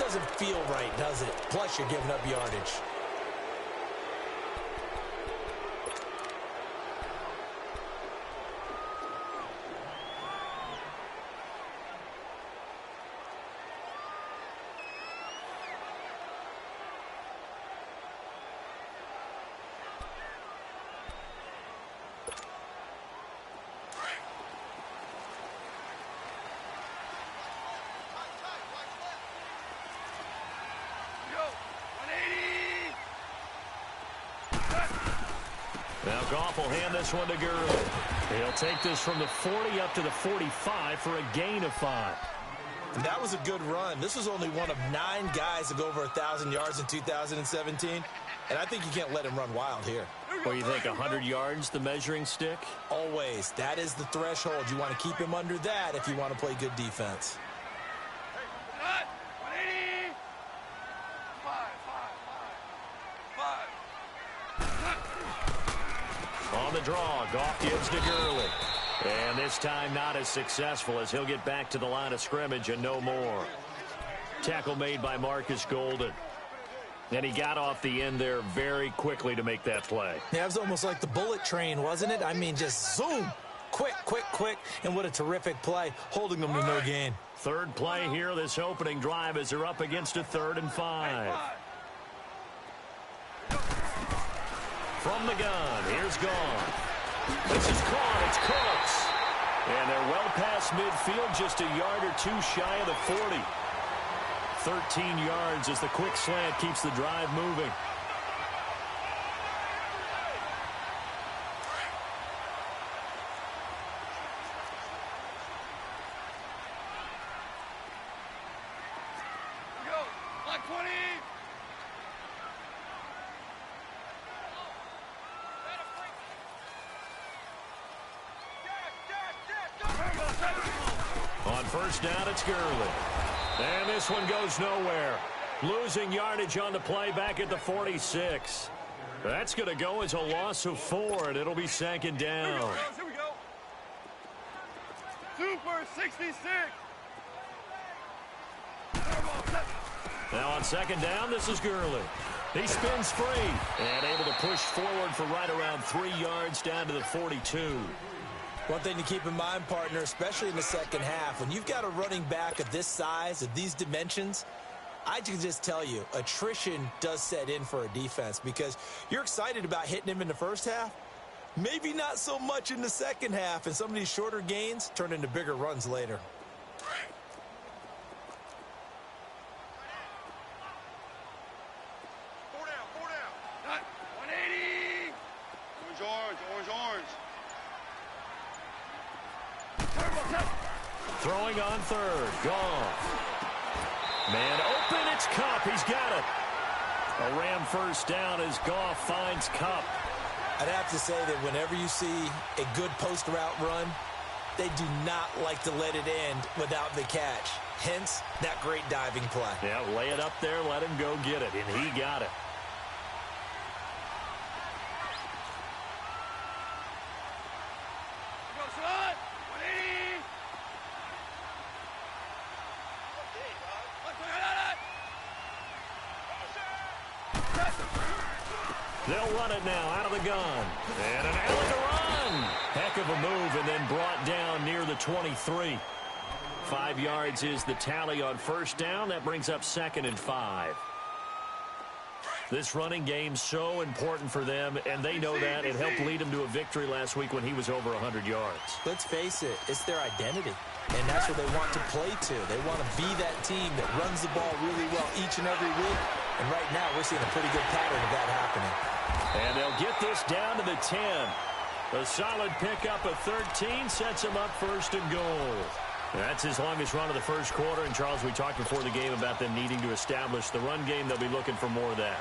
doesn't feel right, does it? Plus, you're giving up yardage. Now Goff will hand this one to Gurley. He'll take this from the 40 up to the 45 for a gain of 5. And that was a good run. This was only one of 9 guys to go over 1,000 yards in 2017. And I think you can't let him run wild here. Or you think 100 yards, the measuring stick? Always. That is the threshold. You want to keep him under that if you want to play good defense. On the draw, Goff gives to Gurley. And this time not as successful as he'll get back to the line of scrimmage and no more. Tackle made by Marcus Golden. And he got off the end there very quickly to make that play. Yeah, it was almost like the bullet train, wasn't it? I mean, just zoom. Quick, quick, quick. And what a terrific play, holding them to no gain. Third play here, this opening drive, as they're up against a 3rd and 5. From the gun, here's Goff. This is caught, it's Cooks. And they're well past midfield, just a yard or 2 shy of the 40. 13 yards as the quick slant keeps the drive moving. On first down, it's Gurley. And this one goes nowhere. Losing yardage on the play back at the 46. That's going to go as a loss of 4, and it'll be 2nd down. Here we go. Super 66. Now on 2nd down, this is Gurley. He spins free and able to push forward for right around 3 yards down to the 42. One thing to keep in mind, partner, especially in the second half, when you've got a running back of this size, of these dimensions, I can just tell you, attrition does set in for a defense because you're excited about hitting him in the first half. Maybe not so much in the second half, and some of these shorter gains turn into bigger runs later. Four down. 180. Orange. Throwing on 3rd. Goff. Man open, it's Kupp. He's got it. A Ram first down as Goff finds Kupp. I'd have to say that whenever you see a good post route run, they do not like to let it end without the catch. Hence, that great diving play. Yeah, lay it up there, let him go get it, and he got it. They'll run it now out of the gun. And an alley to run. Heck of a move and then brought down near the 23. 5 yards is the tally on first down. That brings up 2nd and 5. This running game so important for them, and they know that. It helped lead them to a victory last week when he was over 100 yards. Let's face it, it's their identity. And that's what they want to play to. They want to be that team that runs the ball really well each and every week. And right now, we're seeing a pretty good pattern of that happening. And they'll get this down to the 10. A solid pickup of 13 sets them up 1st and goal. That's his longest run of the first quarter. And, Charles, we talked before the game about them needing to establish the run game. They'll be looking for more of that.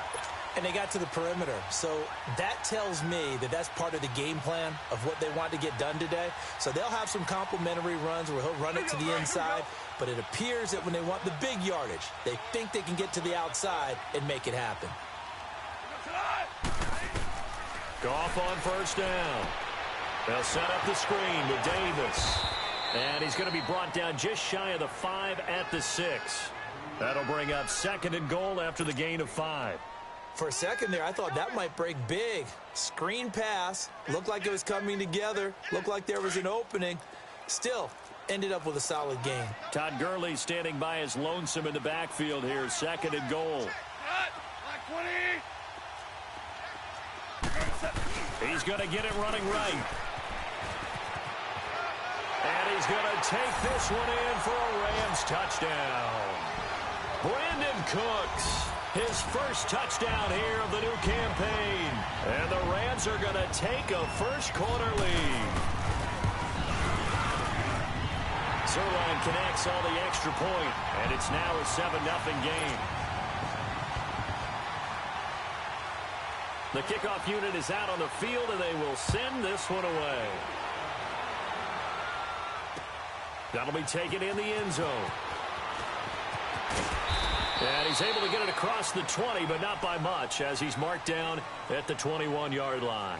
And they got to the perimeter. So that tells me that that's part of the game plan of what they want to get done today. So they'll have some complimentary runs where he'll run it to the inside. But it appears that when they want the big yardage, they think they can get to the outside and make it happen. Goff on first down. They'll set up the screen with Davis. And he's going to be brought down just shy of the 5 at the 6. That'll bring up 2nd and goal after the gain of 5. For a second there, I thought that might break big. Screen pass. Looked like it was coming together. Looked like there was an opening. Still, ended up with a solid gain. Todd Gurley standing by as lonesome in the backfield here. 2nd and goal. He's going to get it running right. And he's going to take this one in for a Rams touchdown. Brandon Cooks, his first touchdown here of the new campaign. And the Rams are going to take a first-quarter lead. Sirline connects on the extra point, and it's now a 7-0 game. The kickoff unit is out on the field, and they will send this one away. That'll be taken in the end zone. And he's able to get it across the 20, but not by much, as he's marked down at the 21-yard line.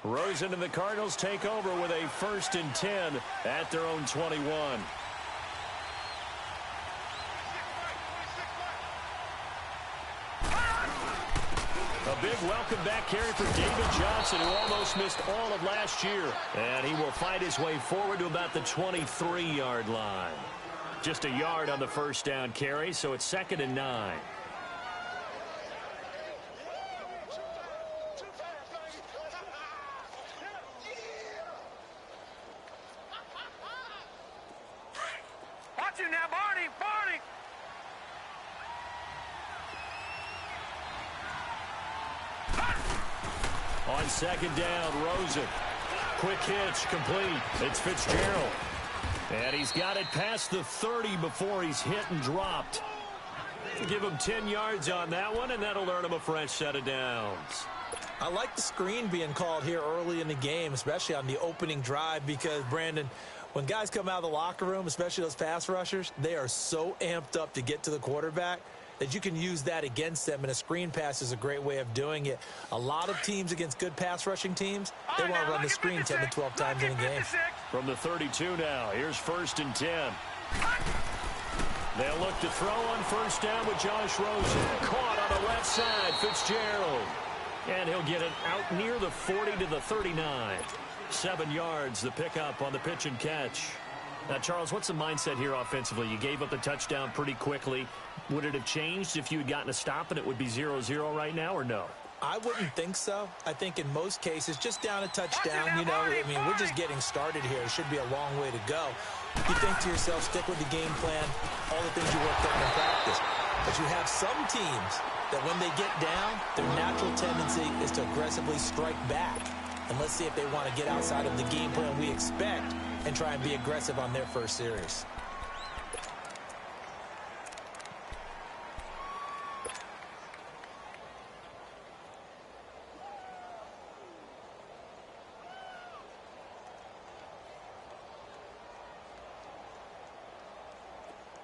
Rosen and the Cardinals take over with a 1st and 10 at their own 21. A big welcome back carry for David Johnson, who almost missed all of last year. And he will fight his way forward to about the 23-yard line. Just a yard on the first down carry, so it's 2nd and 9. On 2nd down, Rosen. Quick hitch, complete. It's Fitzgerald. And he's got it past the 30 before he's hit and dropped. Give him 10 yards on that one, and that'll earn him a fresh set of downs. I like the screen being called here early in the game, especially on the opening drive, because, Brandon, when guys come out of the locker room, especially those pass rushers, they are so amped up to get to the quarterback that you can use that against them, and a screen pass is a great way of doing it. A lot of teams against good pass rushing teams, they want to run the screen 10 to 12 times in a game. From the 32 now, here's 1st and 10. They'll look to throw on 1st down with Josh Rosen. Caught on the left side, Fitzgerald. And he'll get it out near the 40 to the 39. 7 yards, the pickup on the pitch and catch. Now, Charles, what's the mindset here offensively? You gave up the touchdown pretty quickly. Would it have changed if you had gotten a stop and it would be 0-0 right now, or no? I wouldn't think so. I think in most cases, just down a touchdown, you know, I mean, we're just getting started here. It should be a long way to go. You think to yourself, stick with the game plan, all the things you worked on in practice. But you have some teams that when they get down, their natural tendency is to aggressively strike back. And let's see if they want to get outside of the game plan we expect and try and be aggressive on their first series.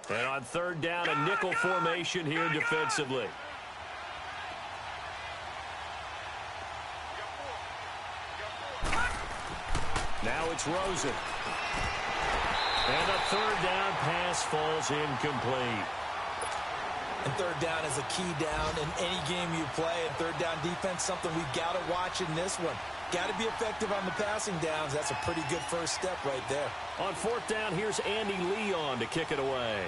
And on 3rd down, a nickel formation here defensively. Now it's Rosen. And the 3rd down pass falls incomplete. And 3rd down is a key down in any game you play. And 3rd down defense, something we've got to watch in this one. Got to be effective on the passing downs. That's a pretty good first step right there. On 4th down, here's Andy Leon to kick it away.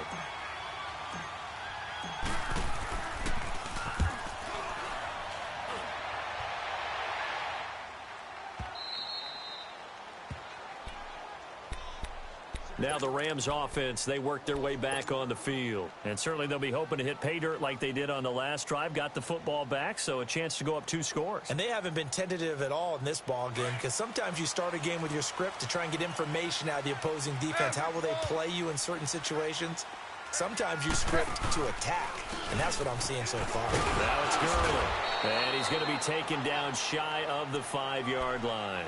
Now the Rams offense, they work their way back on the field. And certainly they'll be hoping to hit pay dirt like they did on the last drive. Got the football back, so a chance to go up 2 scores. And they haven't been tentative at all in this ball game, because sometimes you start a game with your script to try and get information out of the opposing defense. How will they play you in certain situations? Sometimes you script to attack, and that's what I'm seeing so far. Now it's Gurley, and he's going to be taken down shy of the 5-yard line.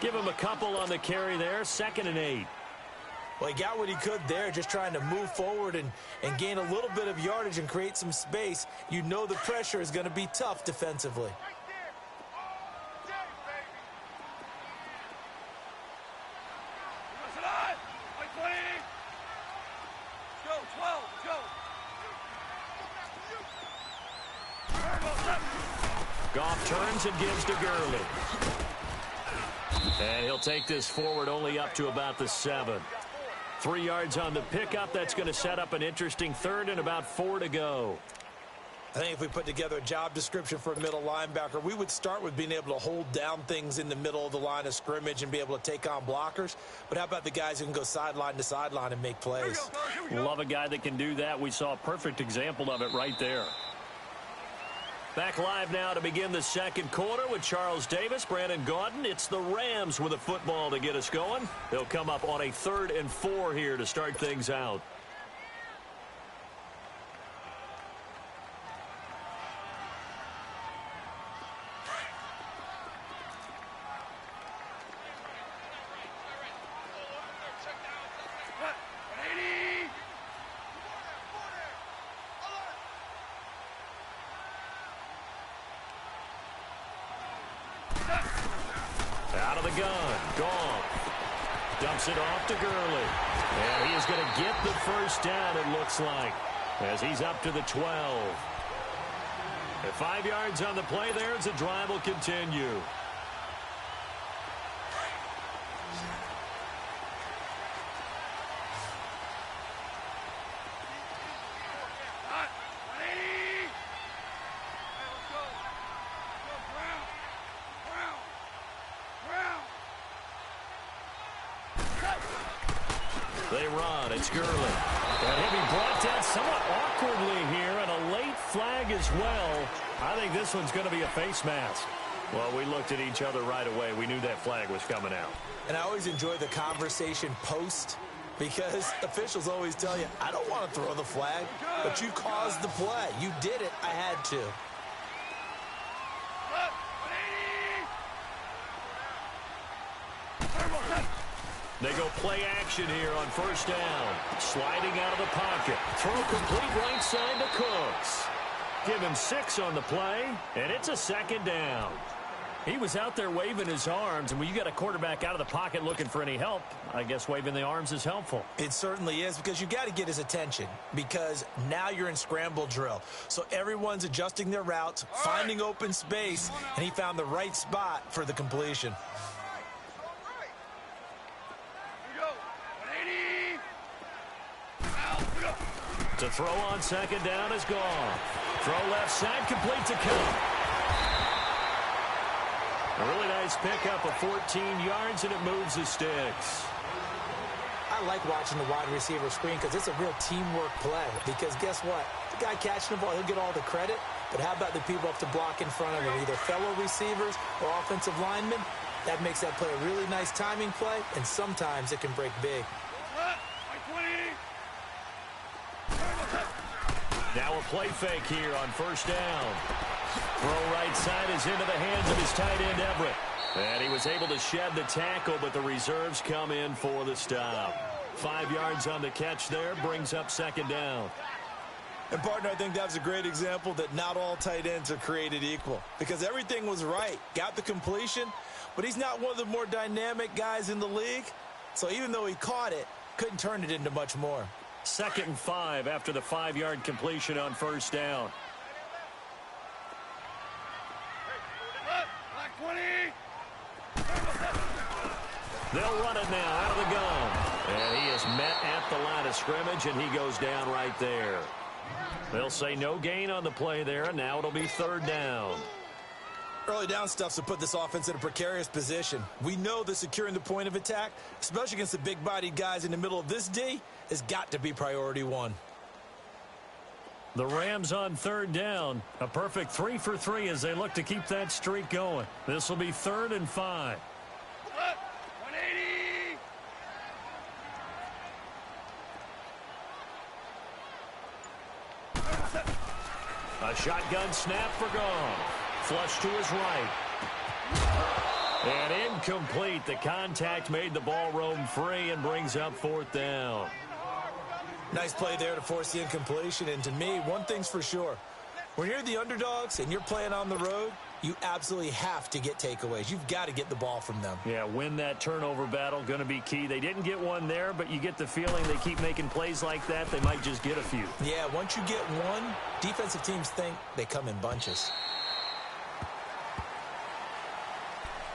Give him a couple on the carry there, 2nd and 8. Well, he got what he could there, just trying to move forward and gain a little bit of yardage and create some space. You know the pressure is going to be tough defensively. Goff turns and gives to Gurley. And he'll take this forward only up to about the 7. 3 yards on the pickup. That's going to set up an interesting 3rd and about 4 to go. I think if we put together a job description for a middle linebacker, we would start with being able to hold down things in the middle of the line of scrimmage and be able to take on blockers. But how about the guys who can go sideline to sideline and make plays? Love a guy that can do that. We saw a perfect example of it right there. Back live now to begin the 2nd quarter with Charles Davis, Brandon Gaudin. It's the Rams with a football to get us going. They'll come up on a 3rd and 4 here to start things out. Out of the gun, Goff dumps it off to Gurley. And he is going to get the 1st down, it looks like, as he's up to the 12. At 5 yards on the play there as the drive will continue. They run. It's Gurley. And he'll be brought down somewhat awkwardly here, and a late flag as well. I think this one's going to be a face mask. Well, we looked at each other right away. We knew that flag was coming out. And I always enjoy the conversation post, because officials always tell you, I don't want to throw the flag, but you caused the play. You did it. I had to. They go play action here on 1st down. Sliding out of the pocket. Throw complete right side to Cooks. Give him 6 on the play, and it's a 2nd down. He was out there waving his arms, and when you got a quarterback out of the pocket looking for any help, I guess waving the arms is helpful. It certainly is, because you got to get his attention, because now you're in scramble drill. So everyone's adjusting their routes, finding open space, and he found the right spot for the completion. To throw on 2nd down is gone. Throw left side, complete to Cup. A really nice pickup of 14 yards, and it moves the sticks. I like watching the wide receiver screen because it's a real teamwork play. Because guess what? The guy catching the ball, he'll get all the credit. But how about the people up to block in front of him, either fellow receivers or offensive linemen? That makes that play a really nice timing play, and sometimes it can break big. Now a play fake here on 1st down. Throw right side is into the hands of his tight end, Everett. And he was able to shed the tackle, but the reserves come in for the stop. 5 yards on the catch there, brings up 2nd down. And, partner, I think that was a great example that not all tight ends are created equal, because everything was right. Got the completion, but he's not one of the more dynamic guys in the league. So even though he caught it, couldn't turn it into much more. 2nd and 5 after the 5-yard completion on 1st down. They'll run it now out of the gun. And he is met at the line of scrimmage, and he goes down right there. They'll say no gain on the play there, and now it'll be 3rd down. Early down stuff's to put this offense in a precarious position. We know that securing the point of attack, especially against the big-bodied guys in the middle of this D, has got to be priority 1. The Rams on 3rd down. A perfect 3 for 3 as they look to keep that streak going. This will be 3rd and 5. A shotgun snap for Goff. Flush to his right. And incomplete. The contact made the ball roam free and brings up 4th down. Nice play there to force the incompletion. And to me, one thing's for sure. When you're the underdogs and you're playing on the road, you absolutely have to get takeaways. You've got to get the ball from them. Yeah, win that turnover battle, going to be key. They didn't get one there, but you get the feeling they keep making plays like that, they might just get a few. Yeah, once you get one, defensive teams think they come in bunches.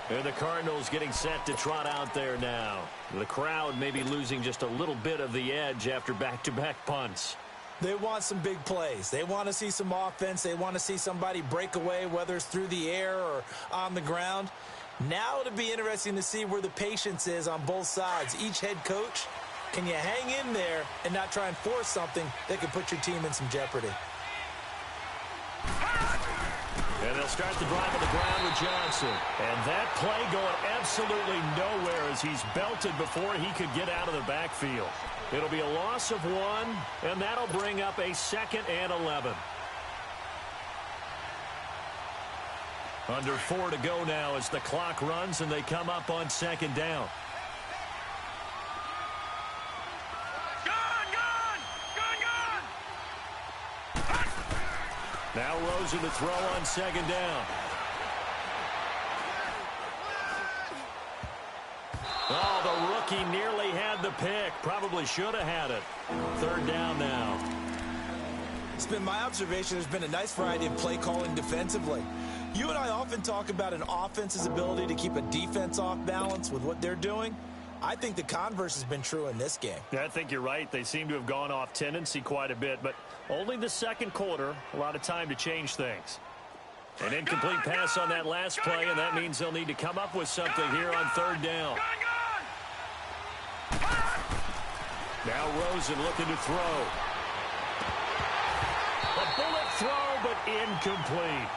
And the Cardinals getting set to trot out there now. The crowd may be losing just a little bit of the edge after back-to-back punts. They want some big plays. They want to see some offense. They want to see somebody break away, whether it's through the air or on the ground. Now it'll be interesting to see where the patience is on both sides. Each head coach, can you hang in there and not try and force something that could put your team in some jeopardy? And they'll start the drive on the ground with Johnson. And that play going absolutely nowhere as he's belted before he could get out of the backfield. It'll be a loss of 1, and that'll bring up a 2nd and 11. Under 4 to go now as the clock runs and they come up on 2nd down. Now Rosen to throw on 2nd down. Oh, the rookie nearly had the pick. Probably should have had it. 3rd down now. It's been my observation there's been a nice variety of play calling defensively. You and I often talk about an offense's ability to keep a defense off balance with what they're doing. I think the converse has been true in this game. Yeah, I think you're right. They seem to have gone off tendency quite a bit, but only the 2nd quarter, a lot of time to change things. An incomplete pass on that last play, and that means they'll need to come up with something here on 3rd down. Now Rosen looking to throw. A bullet throw, but incomplete.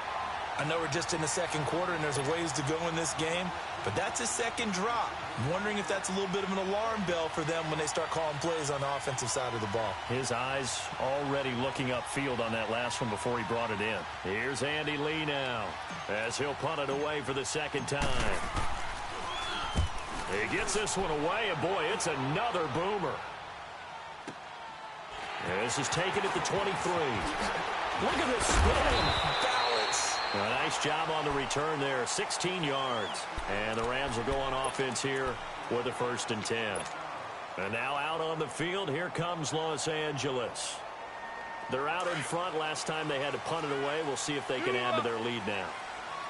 I know we're just in the 2nd quarter and there's a ways to go in this game, but that's a 2nd drop. I'm wondering if that's a little bit of an alarm bell for them when they start calling plays on the offensive side of the ball. His eyes already looking upfield on that last one before he brought it in. Here's Andy Lee now as he'll punt it away for the 2nd time. He gets this one away, and boy, it's another boomer. This is taken at the 23. Look at this spin. Balance. A nice job on the return there, 16 yards. And the Rams will go on offense here with a 1st and 10. And now out on the field, here comes Los Angeles. They're out in front. Last time they had to punt it away. We'll see if they can add to their lead now.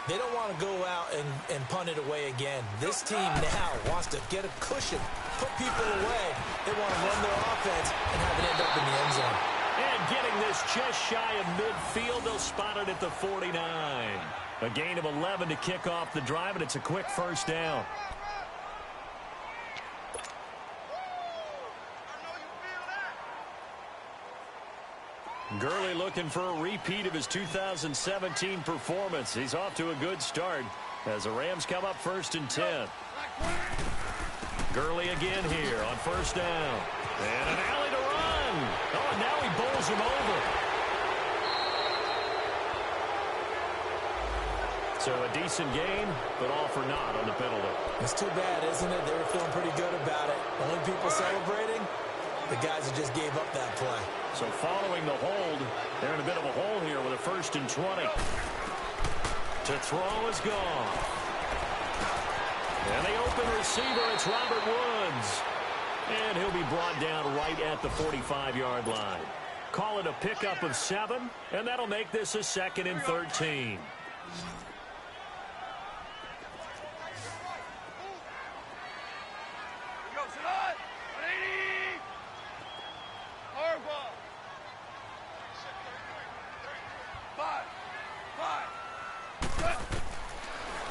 They don't want to go out and punt it away again. This team now wants to get a cushion, put people away. They want to run their offense and have it end up in the end zone. And getting this just shy of midfield, they'll spot it at the 49. A gain of 11 to kick off the drive, and it's a quick 1st down. Gurley looking for a repeat of his 2017 performance. He's off to a good start as the Rams come up 1st and 10. Gurley again here on 1st down. And an alley to run. Oh, and now he bowls him over. So a decent gain, but all for naught on the penalty. It's too bad, isn't it? They were feeling pretty good about it. Only people celebrating, the guys that just gave up that play. So following the hold, they're in a bit of a hole here with a 1st and 20. To throw is gone. And the open receiver, it's Robert Woods. And he'll be brought down right at the 45-yard line. Call it a pickup of 7, and that'll make this a 2nd and 13.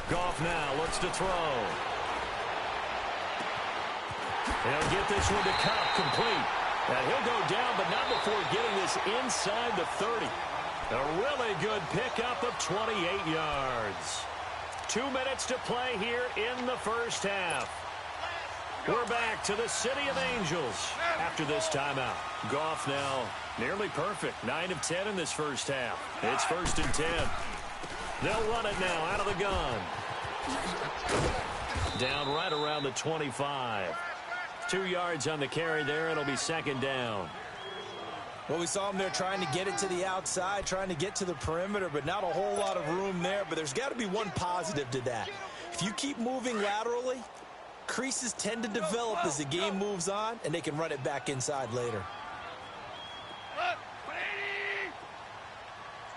Goff now looks to throw. He'll get this one to Cup, complete. And he'll go down, but not before getting this inside the 30. A really good pickup of 28 yards. 2 minutes to play here in the 1st half. We're back to the City of Angels after this timeout. Goff now nearly perfect. 9 of 10 in this first half. It's 1st and 10. They'll run it now out of the gun. Down right around the 25. 2 yards on the carry there. It'll be 2nd down. Well, we saw him there trying to get it to the outside, trying to get to the perimeter, but not a whole lot of room there. But there's got to be one positive to that. If you keep moving laterally, creases tend to develop as the game moves on, and they can run it back inside later. Let's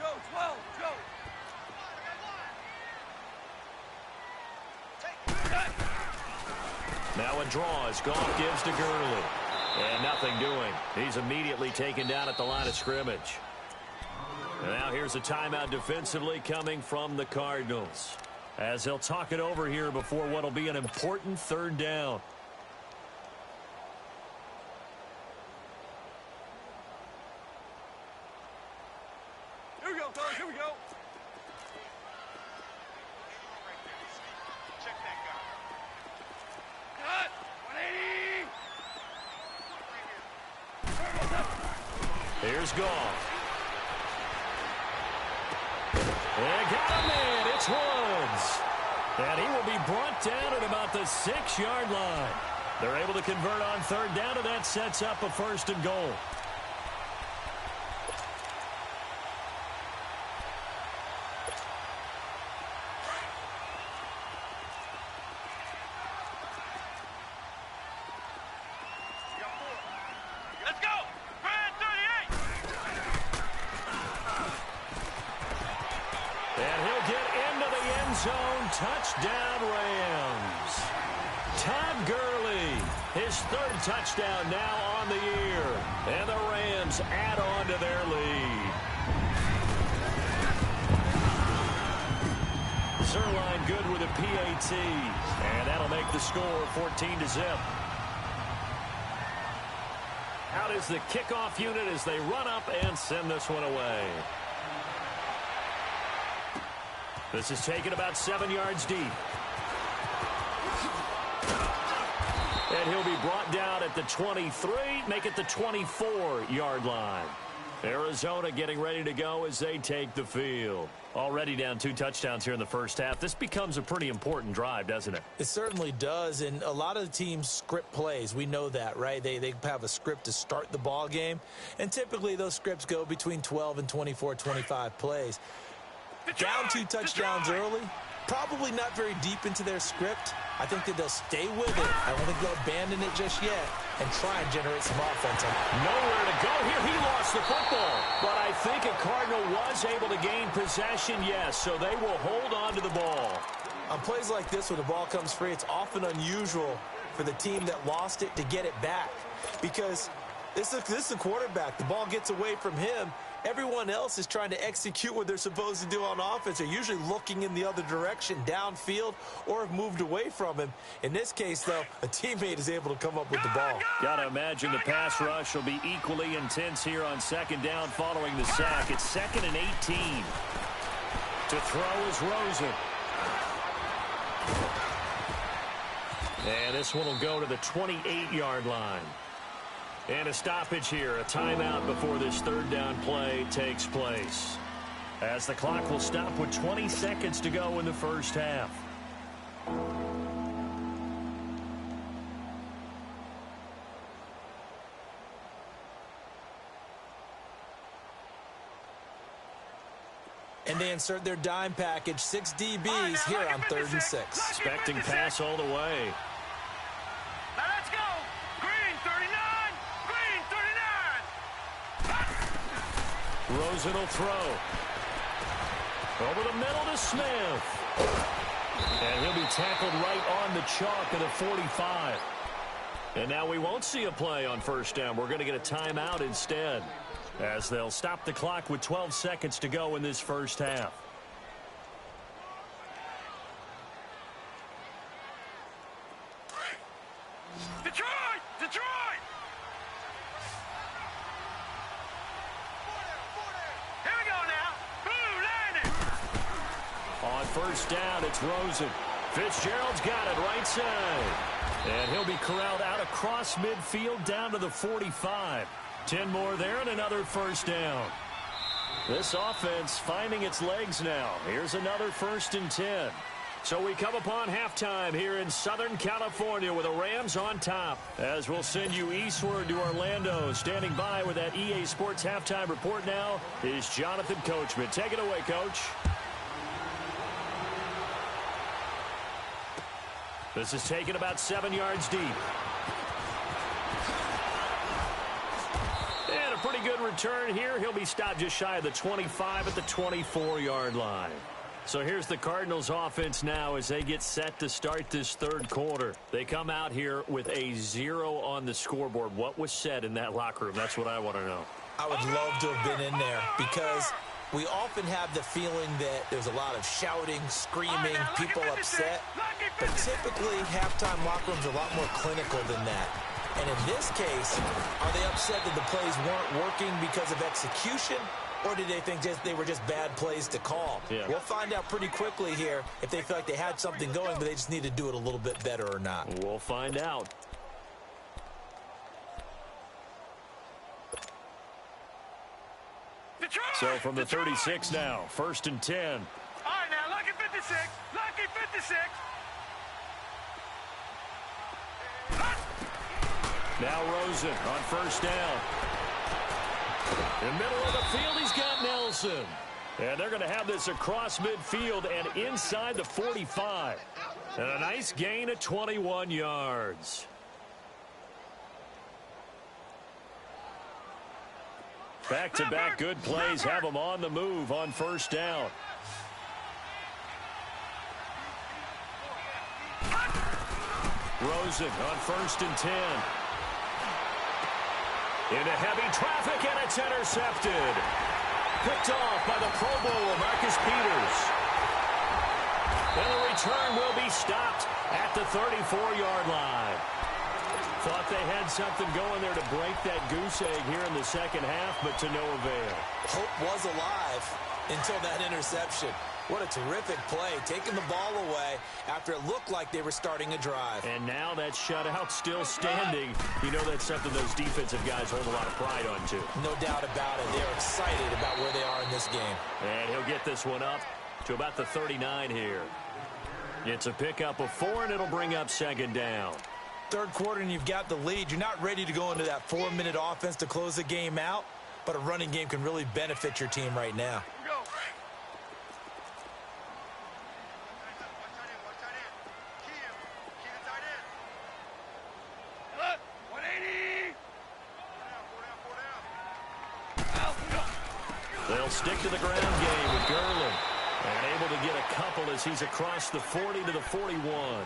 go, 12, go. Now a draw as Goff gives to Gurley. And nothing doing. He's immediately taken down at the line of scrimmage. And now here's a timeout defensively coming from the Cardinals, as they'll talk it over here before what will be an important 3rd down. Here we go, fellas, here we go. Check that guy. Cut! 180! Here's Goff. And got him in. It's Woods. And he will be brought down at about the 6-yard line. They're able to convert on 3rd down, and that sets up a 1st and goal. Let's go! Brand 38! And he'll get into the end zone. Touchdown, Rams. Todd Gurley, his 3rd touchdown now on the year. And the Rams add on to their lead. Zerline good with a PAT. And that'll make the score 14-0. Out is the kickoff unit as they run up and send this one away. This is taken about 7 yards deep. And he'll be brought down at the 23, make it the 24-yard line. Arizona getting ready to go as they take the field. Already down 2 touchdowns here in the first half. This becomes a pretty important drive, doesn't it? It certainly does, and a lot of the teams script plays. We know that, right? They have a script to start the ball game, and typically those scripts go between 12 and 24, 25 plays. Down 2 touchdowns early, probably not very deep into their script. I think that they'll stay with it. I don't think they'll abandon it just yet and try and generate some offense. Nowhere to go here. He lost the football. But I think a Cardinal was able to gain possession, yes, so they will hold on to the ball. On plays like this where the ball comes free, it's often unusual for the team that lost it to get it back, because this is a quarterback. The ball gets away from him. Everyone else is trying to execute what they're supposed to do on offense. They're usually looking in the other direction, downfield, or have moved away from him. In this case, though, a teammate is able to come up with the ball. Got to imagine the pass rush will be equally intense here on 2nd down following the sack. It's 2nd and 18. To throw is Rosen. And this one will go to the 28-yard line. And a stoppage here, a timeout before this 3rd down play takes place, as the clock will stop with 20 seconds to go in the first half. And they insert their dime package, 6 DBs here on 3rd and 6. Expecting pass all the way. Now let's go! Green 39! Green 39! Rosen will throw. Over the middle to Smith. And he'll be tackled right on the chalk of the 45. And now we won't see a play on 1st down. We're going to get a timeout instead, as they'll stop the clock with 12 seconds to go in this first half. Detroit! Detroit! Here we go now. Blue landing. On 1st down, it's Rosen. Fitzgerald's got it right side. And he'll be corralled out across midfield down to the 45. 10 more there and another first down. This offense finding its legs now. Here's another 1st and 10. So we come upon halftime here in Southern California with the Rams on top. As we'll send you eastward to Orlando. Standing by with that EA Sports halftime report now is Jonathan Coachman. Take it away, Coach. This is taken about 7 yards deep. And a pretty good return here. He'll be stopped just shy of the 25 at the 24-yard line. So here's the Cardinals offense now as they get set to start this third quarter. They come out here with a 0 on the scoreboard. What was said in that locker room? That's what I want to know. I would love to have been in there because we often have the feeling that there's a lot of shouting, screaming, people upset. But typically, halftime locker rooms are a lot more clinical than that. And in this case, are they upset that the plays weren't working because of execution? Or did they think they were just bad plays to call? Yeah. We'll find out pretty quickly here if they feel like they had something going, but they just need to do it a little bit better or not. We'll find out. So from the 36 now, 1st and 10. All right, now, lucky 56. Lucky 56. Now Rosen on 1st down. In the middle of the field, he's got Nelson. And they're going to have this across midfield and inside the 45. And a nice gain of 21 yards. Back-to-back good plays have them on the move on 1st down. Rosen on 1st and 10. Into heavy traffic, and it's intercepted. Picked off by the Pro Bowler, Marcus Peters. And the return will be stopped at the 34-yard line. Thought they had something going there to break that goose egg here in the second half, but to no avail. Hope was alive until that interception. What a terrific play, taking the ball away after it looked like they were starting a drive. And now that shutout still standing. You know that's something those defensive guys hold a lot of pride on, too. No doubt about it. They're excited about where they are in this game. And he'll get this one up to about the 39 here. It's a pickup of 4, and it'll bring up 2nd down. Third quarter, and you've got the lead. You're not ready to go into that 4-minute offense to close the game out, but a running game can really benefit your team right now. They'll stick to the ground game with Gurley. And able to get a couple as he's across the 40 to the 41.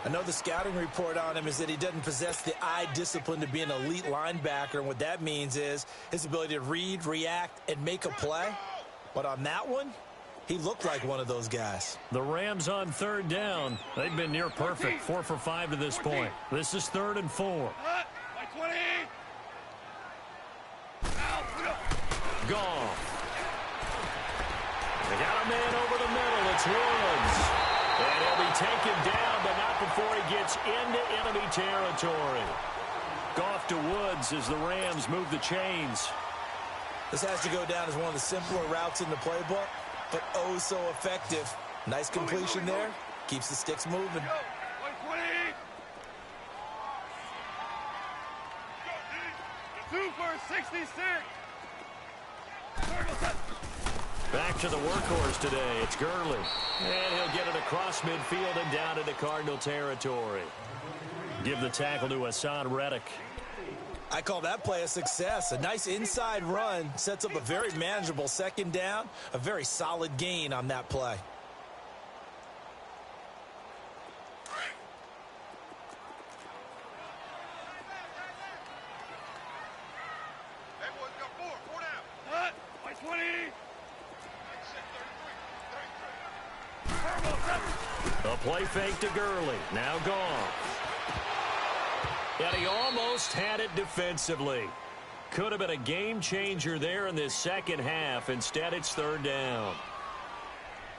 I know the scouting report on him is that he doesn't possess the eye discipline to be an elite linebacker. And what that means is his ability to read, react, and make a play. But on that one, he looked like one of those guys. The Rams on 3rd down. They've been near perfect, 4 for 5 to this point. This is 3rd and 4. Goff. They got a man over the middle. It's Woods. And he'll be taken down, but not before he gets into enemy territory. Goff to Woods as the Rams move the chains. This has to go down as one of the simpler routes in the playbook, but oh so effective. Nice completion there. Keeps the sticks moving. Super 66. Back to the workhorse today. It's Gurley. And he'll get it across midfield and down into Cardinal territory. Give the tackle to Hassan Reddick. I call that play a success. A nice inside run sets up a very manageable 2nd down. A very solid gain on that play. A play fake to Gurley. Now gone. And he almost had it defensively. Could have been a game changer there in this second half. Instead, it's 3rd down.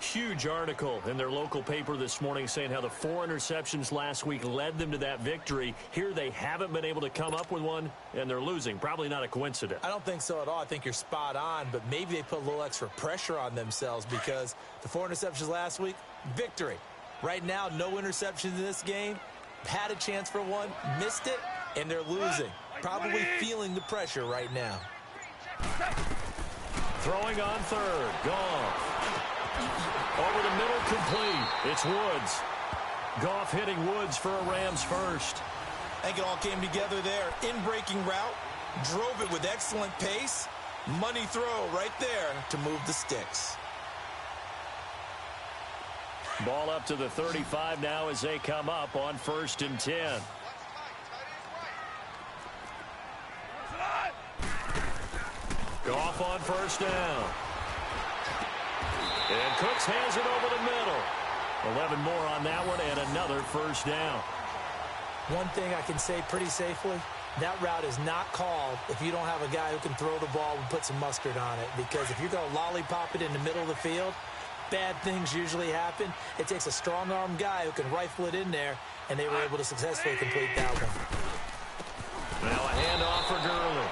Huge article in their local paper this morning saying how the 4 interceptions last week led them to that victory. Here they haven't been able to come up with one, and they're losing. Probably not a coincidence. I don't think so at all. I think you're spot on, but maybe they put a little extra pressure on themselves because the 4 interceptions last week, victory. Right now, no interceptions in this game. Had a chance for one, missed it, and they're losing. Probably feeling the pressure right now. Throwing on third. Goff. Over the middle, complete. It's Woods. Goff hitting Woods for a Rams first. I think it all came together there. In-breaking route. Drove it with excellent pace. Money throw right there to move the sticks. Ball up to the 35 now as they come up on 1st and 10. Goff on 1st down. And Cooks hands it over the middle. 11 more on that one and another 1st down. One thing I can say pretty safely, that route is not called if you don't have a guy who can throw the ball and put some mustard on it. Because if you're going to lollipop it in the middle of the field, bad things usually happen. It takes a strong-arm guy who can rifle it in there, and they were able to successfully complete that one. Now a handoff for Gurley.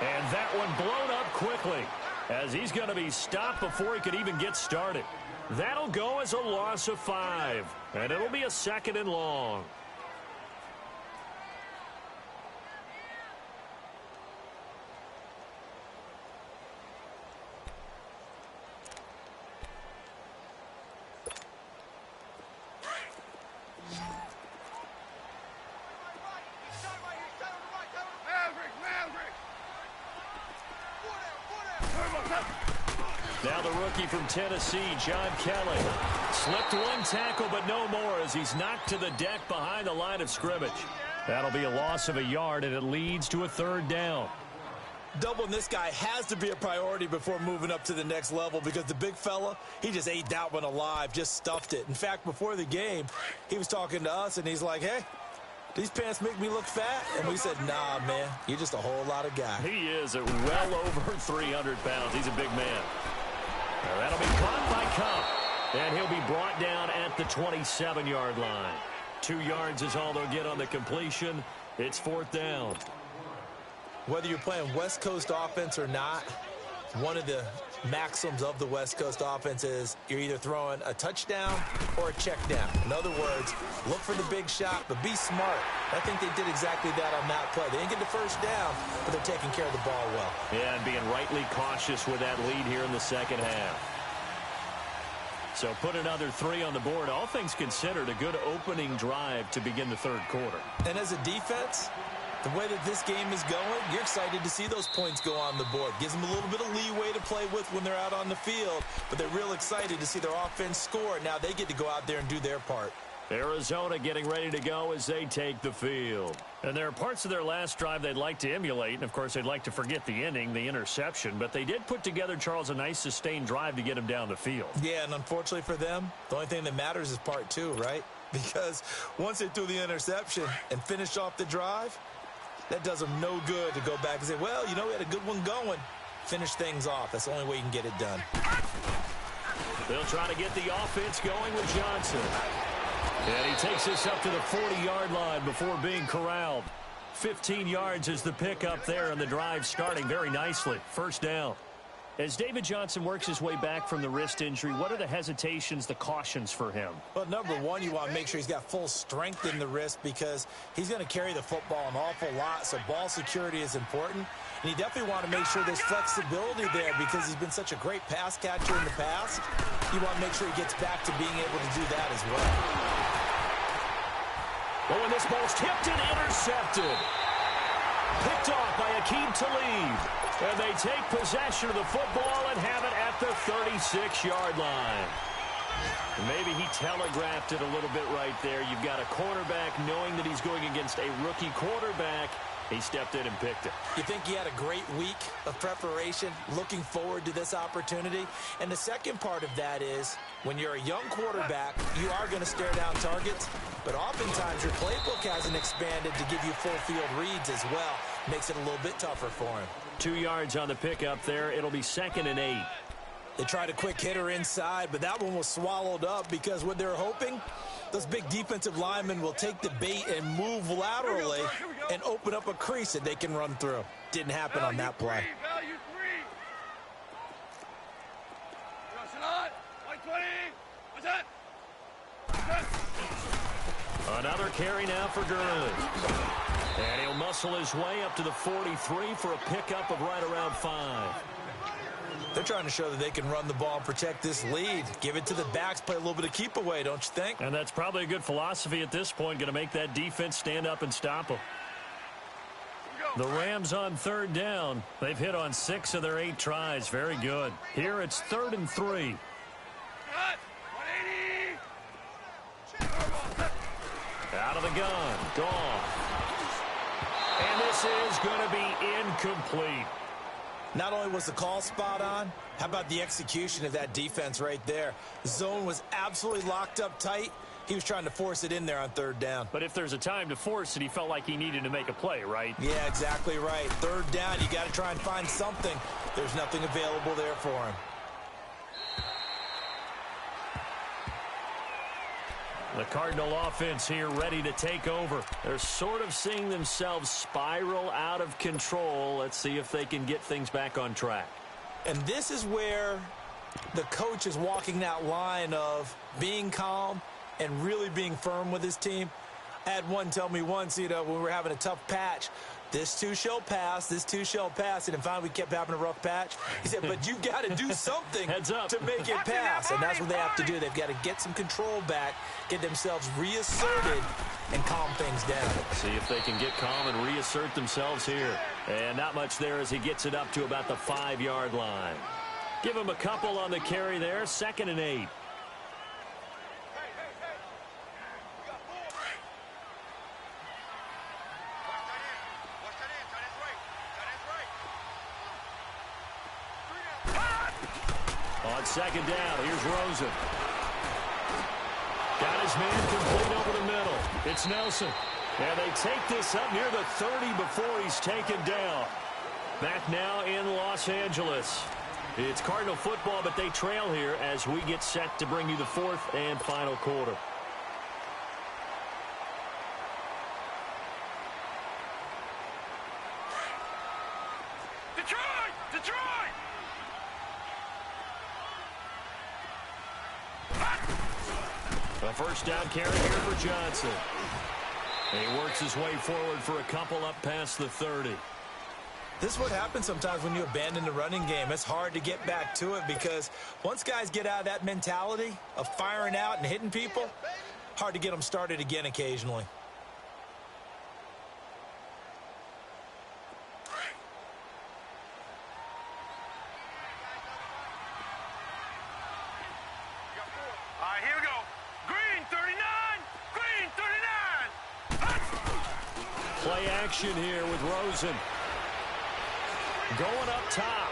And that one blown up quickly as he's going to be stopped before he could even get started. That'll go as a loss of 5, and it'll be a 2nd and long. Now the rookie from Tennessee, John Kelly. Slipped one tackle, but no more as he's knocked to the deck behind the line of scrimmage. That'll be a loss of a yard, and it leads to a 3rd down. Doubling this guy has to be a priority before moving up to the next level because the big fella, he just ate that one alive, just stuffed it. In fact, before the game, he was talking to us, and he's like, hey, these pants make me look fat? And we said, nah, man, you're just a whole lot of guy. He is at well over 300 pounds. He's a big man. Now that'll be caught by Cup, and he'll be brought down at the 27-yard line. 2 yards is all they'll get on the completion. It's 4th down. Whether you're playing West Coast offense or not, one of the maxims of the West Coast offense is you're either throwing a touchdown or a check down. In other words, look for the big shot, but be smart. I think they did exactly that on that play. They didn't get the 1st down, but they're taking care of the ball well. Yeah, and being rightly cautious with that lead here in the 2nd half. So put another 3 on the board. All things considered, a good opening drive to begin the 3rd quarter. And as a defense, the way that this game is going, you're excited to see those points go on the board. Gives them a little bit of leeway to play with when they're out on the field, but they're real excited to see their offense score. Now they get to go out there and do their part. Arizona getting ready to go as they take the field. And there are parts of their last drive they'd like to emulate, and of course they'd like to forget the inning, the interception, but they did put together, Charles, a nice sustained drive to get him down the field. Yeah, and unfortunately for them, the only thing that matters is part 2, right? Because once they threw the interception and finished off the drive, that does them no good to go back and say, well, you know, we had a good one going. Finish things off. That's the only way you can get it done. They'll try to get the offense going with Johnson. And he takes this up to the 40-yard line before being corralled. 15 yards is the pickup there, and the drive starting very nicely. 1st down. As David Johnson works his way back from the wrist injury, what are the hesitations, the cautions for him? Well, number one, you want to make sure he's got full strength in the wrist because he's going to carry the football an awful lot, so ball security is important. And you definitely want to make sure there's flexibility there because he's been such a great pass catcher in the past. You want to make sure he gets back to being able to do that as well. Oh, and this ball's tipped and intercepted. Picked off by Akeem Talib. And they take possession of the football and have it at the 36-yard line. Maybe he telegraphed it a little bit right there. You've got a quarterback knowing that he's going against a rookie quarterback. He stepped in and picked it. You think he had a great week of preparation, looking forward to this opportunity? And the second part of that is, when you're a young quarterback, you are going to stare down targets, but oftentimes your playbook hasn't expanded to give you full field reads as well. Makes it a little bit tougher for him. 2 yards on the pickup there. It'll be 2nd and 8. They tried a quick hitter inside, but that one was swallowed up because what they're hoping, those big defensive linemen will take the bait and move laterally and open up a crease that they can run through. Didn't happen on that play. Value three. Rush it on. 120. What's that? Another carry now for Gurley. And he'll muscle his way up to the 43 for a pickup of right around 5. They're trying to show that they can run the ball and protect this lead. Give it to the backs, play a little bit of keep away, don't you think? And that's probably a good philosophy at this point, going to make that defense stand up and stop them. The Rams on third down. They've hit on 6 of their 8 tries. Very good. Here it's 3rd and 3. Out of the gun. Gone. And this is going to be incomplete. Not only was the call spot on, how about the execution of that defense right there? The zone was absolutely locked up tight. He was trying to force it in there on 3rd down. But if there's a time to force it, he felt like he needed to make a play, right? Yeah, exactly right. 3rd down, you got to try and find something. There's nothing available there for him. The Cardinal offense here ready to take over. They're sort of seeing themselves spiral out of control. Let's see if they can get things back on track. And this is where the coach is walking that line of being calm and really being firm with his team. I had one tell me once, when we were having a tough patch, this too shall pass, this too shall pass. And finally we kept having a rough patch. He said, but you got to do something to make it pass. And that's what they have to do. They've got to get some control back, get themselves reasserted, and calm things down. See if they can get calm and reassert themselves here. And not much there as he gets it up to about the 5-yard line. Give him a couple on the carry there. 2nd and 8. On 2nd down, here's Rosen. Got his man complete over the middle. It's Nelson. And they take this up near the 30 before he's taken down. Back now in Los Angeles. It's Cardinal football, but they trail here as we get set to bring you the 4th and final quarter. Detroit! A 1st down carry here for Johnson. And he works his way forward for a couple up past the 30. This is what happens sometimes when you abandon the running game. It's hard to get back to it because once guys get out of that mentality of firing out and hitting people, hard to get them started again occasionally. All right, here we go. Green 39. Green 39. Play action here with Rosen. Going up top.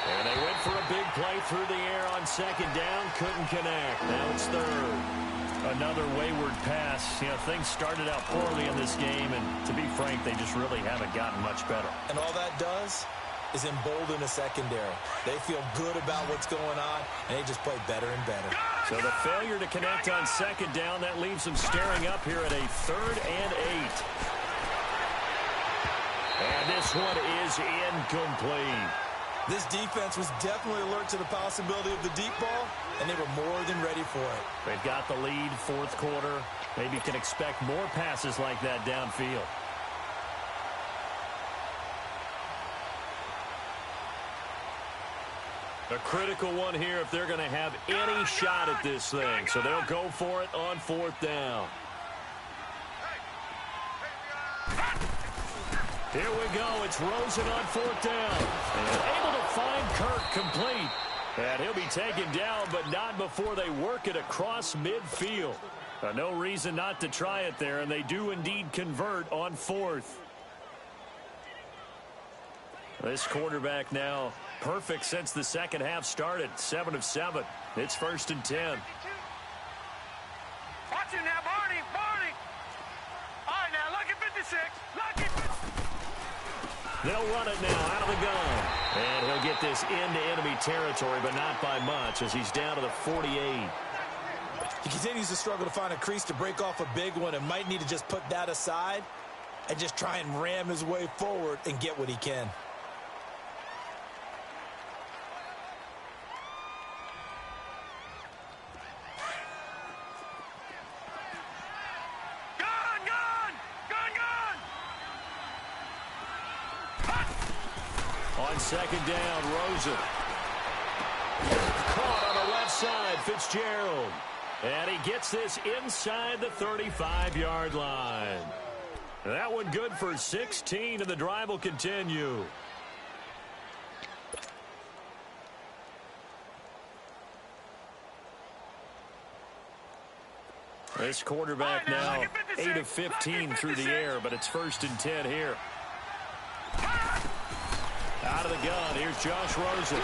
And they went for a big play through the air on 2nd down. Couldn't connect. Now it's 3rd. Another wayward pass. Things started out poorly in this game, and to be frank, they just really haven't gotten much better. And all that does is embolden the secondary. They feel good about what's going on, and they just play better and better. So the failure to connect on 2nd down, that leaves them staring up here at a 3rd and 8. And this one is incomplete. This defense was definitely alert to the possibility of the deep ball, and they were more than ready for it. They've got the lead, 4th quarter. Maybe can expect more passes like that downfield. A critical one here if they're going to have any shot at this thing. So they'll go for it on 4th down. Here we go. It's Rosen on 4th down. And able to find Kirk complete. And he'll be taken down, but not before they work it across midfield. No reason not to try it there, and they do indeed convert on 4th. This quarterback now perfect since the 2nd half started. 7 of 7. It's 1st and 10. Watch it now, Barney. All right, now, lucky 56. Lucky 56. They'll run it now out of the gun. And he'll get this into enemy territory, but not by much as he's down to the 48. He continues to struggle to find a crease to break off a big one and might need to just put that aside and just try and ram his way forward and get what he can. On second down, Rosen. Caught on the left side, Fitzgerald. And he gets this inside the 35-yard line. That one good for 16, and the drive will continue. This quarterback now 8 of 15 through the air, but it's 1st and 10 here. Out of the gun, here's Josh Rosen.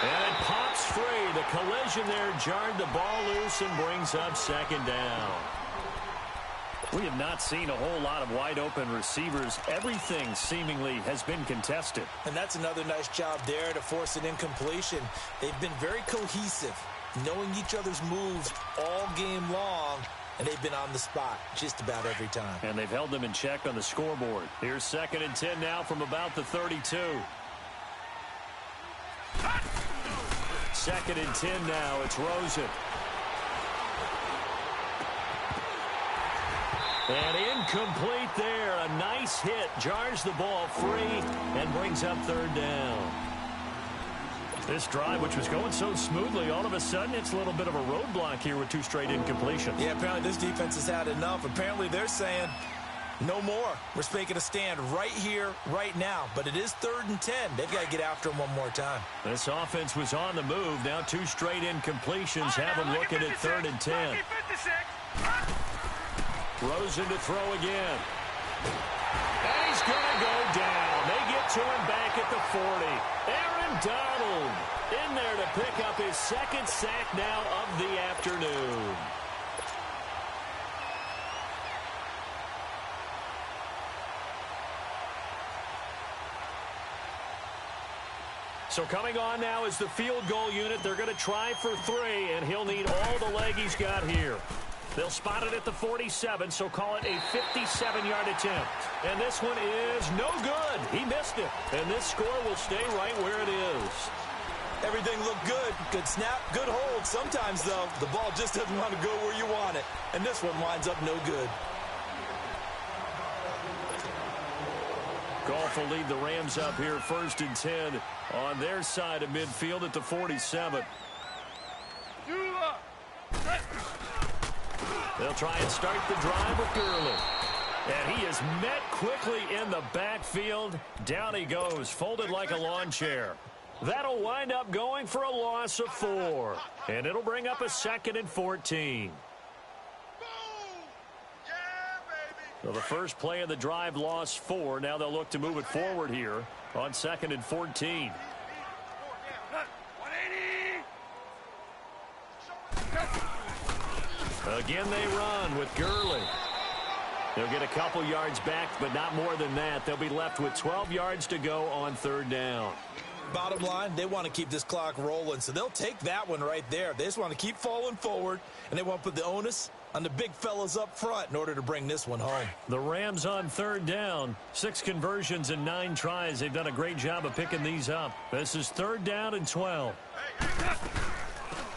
And it pops free. The collision there jarred the ball loose and brings up 2nd down. We have not seen a whole lot of wide-open receivers. Everything seemingly has been contested. And that's another nice job there to force an incompletion. They've been very cohesive, knowing each other's moves all game long, and they've been on the spot just about every time. And they've held them in check on the scoreboard. Here's 2nd and 10 now from about the 32. 2nd and 10 now. It's Rosen. And incomplete there. A nice hit. Jars the ball free and brings up 3rd down. This drive, which was going so smoothly, all of a sudden it's a little bit of a roadblock here with 2 straight incompletions. Yeah, apparently this defense has had enough. Apparently they're saying no more. We're making a stand right here, right now. But it is 3rd and 10. They've got to get after him one more time. This offense was on the move. Now 2 straight incompletions have them looking at 3rd and 10. Rosen to throw again. And he's going to go down. They get to him back at the 40. Aaron Donald in there to pick up his 2nd sack now of the afternoon. So coming on now is the field goal unit. They're going to try for 3, and he'll need all the leg he's got here. They'll spot it at the 47, so call it a 57-yard attempt. And this one is no good. He missed it. And this score will stay right where it is. Everything looked good. Good snap, good hold. Sometimes, though, the ball just doesn't want to go where you want it. And this one winds up no good. Goff will lead the Rams up here 1st and 10 on their side of midfield at the 47. They'll try and start the drive with Gurley. And he is met quickly in the backfield. Down he goes, folded like a lawn chair. That'll wind up going for a loss of 4. And it'll bring up a 2nd and 14. So the first play of the drive lost 4. Now they'll look to move it forward here on 2nd and 14. Again, they run with Gurley. They'll get a couple yards back, but not more than that. They'll be left with 12 yards to go on 3rd down. Bottom line, they want to keep this clock rolling, so they'll take that one right there. They just want to keep falling forward, and they want to put the onus on the big fellas up front in order to bring this one home. The Rams on 3rd down. 6 conversions and 9 tries. They've done a great job of picking these up. This is 3rd down and 12.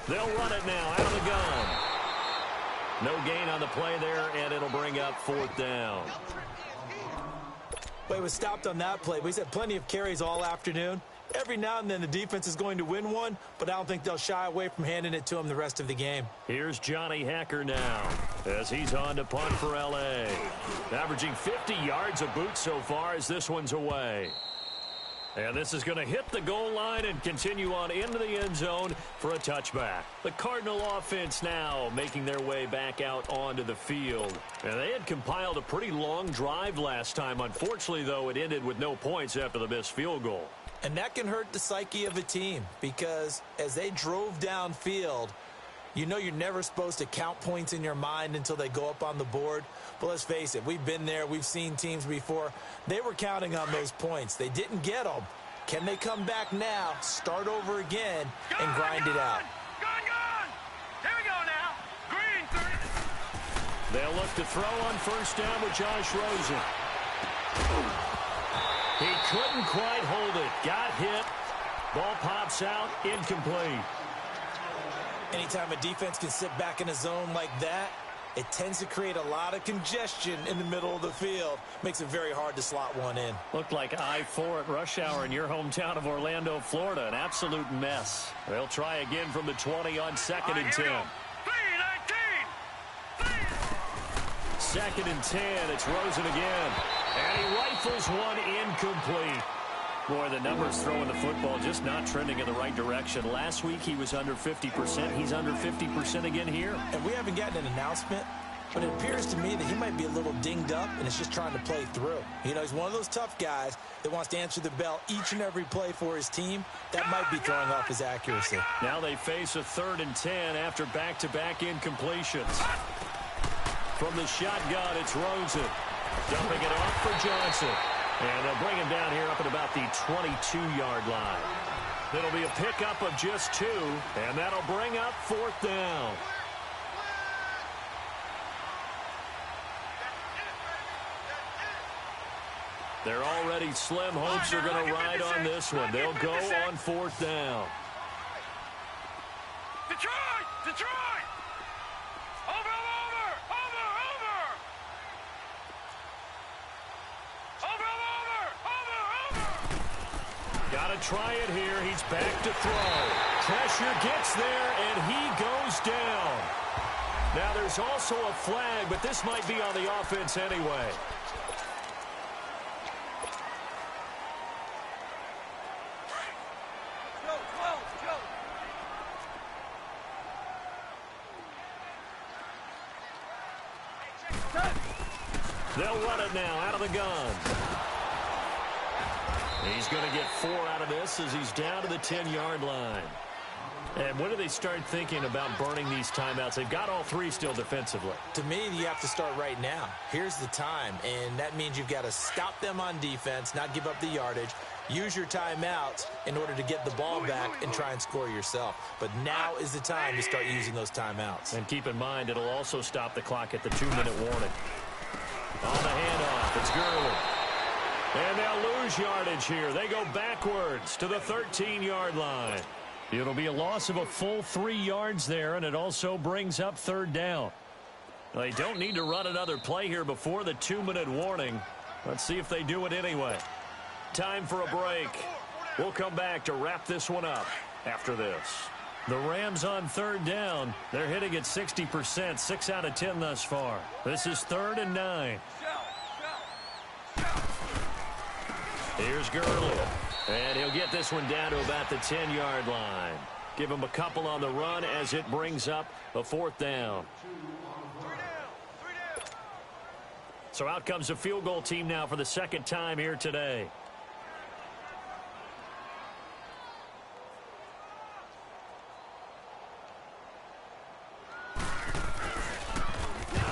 They'll run it now out of the gun. No gain on the play there, and it'll bring up 4th down. Well, he was stopped on that play, but he's had plenty of carries all afternoon. Every now and then the defense is going to win one, but I don't think they'll shy away from handing it to him the rest of the game. Here's Johnny Hacker now as he's on to punt for L.A. Averaging 50 yards a boot so far as this one's away. And this is going to hit the goal line and continue on into the end zone for a touchback. The Cardinal offense now making their way back out onto the field. And they had compiled a pretty long drive last time. Unfortunately, though, it ended with no points after the missed field goal. And that can hurt the psyche of a team because as they drove downfield, you know you're never supposed to count points in your mind until they go up on the board. But let's face it, we've been there. We've seen teams before. They were counting on those points. They didn't get them. Can they come back now, start over again, and grind it out? Gone! Here we go now. Green 30. They'll look to throw on first down with Josh Rosen. He couldn't quite hold it. Got hit. Ball pops out. Incomplete. Anytime a defense can sit back in a zone like that, it tends to create a lot of congestion in the middle of the field. Makes it very hard to slot one in. Looked like I-4 at rush hour in your hometown of Orlando, Florida. An absolute mess. They'll try again from the 20 on second and 10. 3-19. Second and 10. It's Rosen again. And he rifles one incomplete. Boy, the numbers throwing the football just not trending in the right direction. Last week he was under 50%. He's under 50% again here. And we haven't gotten an announcement, but it appears to me that he might be a little dinged up and is just trying to play through. You know, he's one of those tough guys that wants to answer the bell each and every play for his team. That might be throwing off his accuracy. Now they face a 3rd and 10 after back-to-back incompletions. From the shotgun, it's Rosen. Dumping it off for Johnson. And they'll bring him down here up at about the 22-yard line. It'll be a pickup of just 2, and that'll bring up 4th down. They're already slim hopes are going to ride on this one. They'll go on 4th down. Detroit! Over! Got to try it here. He's back to throw. Pressure gets there, and he goes down. Now, there's also a flag, but this might be on the offense anyway. They'll run it now out of the gun. He's going to get 4 out of this as he's down to the 10-yard line. And when do they start thinking about burning these timeouts? They've got all 3 still defensively. To me, you have to start right now. Here's the time, and that means you've got to stop them on defense, not give up the yardage, use your timeouts in order to get the ball back and try and score yourself. But now is the time to start using those timeouts. And keep in mind, it'll also stop the clock at the 2-minute warning. On the handoff, it's Gurley. And they'll lose yardage here. They go backwards to the 13-yard line. It'll be a loss of a full 3 yards there, and it also brings up 3rd down. They don't need to run another play here before the 2-minute warning. Let's see if they do it anyway. Time for a break. We'll come back to wrap this one up after this. The Rams on 3rd down. They're hitting at 60%, 6 out of 10 thus far. This is 3rd and 9. Here's Gurley. And he'll get this one down to about the 10-yard line. Give him a couple on the run as it brings up a 4th down. So out comes the field goal team now for the 2nd time here today.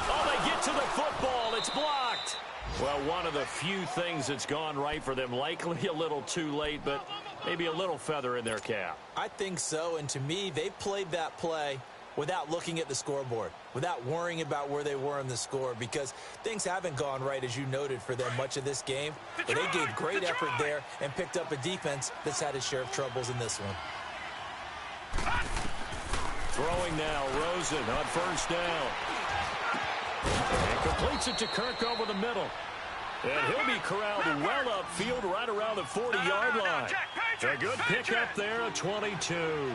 Oh, they get to the football. It's blocked. Well, one of the few things that's gone right for them. Likely a little too late, but maybe a little feather in their cap. I think so, and to me, they played that play without looking at the scoreboard, without worrying about where they were in the score, because things haven't gone right, as you noted, for them much of this game. But they gave great effort there and picked up a defense that's had its share of troubles in this one. Throwing now, Rosen on 1st down. And completes it to Kirk over the middle. And he'll be corralled well upfield right around the 40-yard line. A good pickup there at 22.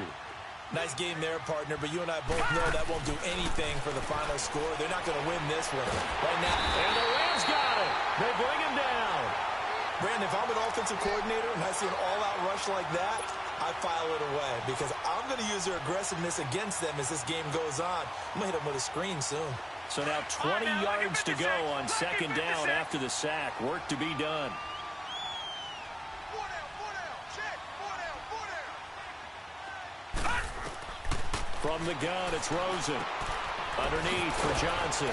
Nice game there, partner, but you and I both know that won't do anything for the final score. They're not going to win this one right now. And the Rams got it. They bring him down. Brandon, if I'm an offensive coordinator and I see an all-out rush like that, I file it away because I'm going to use their aggressiveness against them as this game goes on. I'm going to hit them with a screen soon. So now 20 yards to go on 2nd down after the sack. Work to be done. From the gun, it's Rosen. Underneath for Johnson.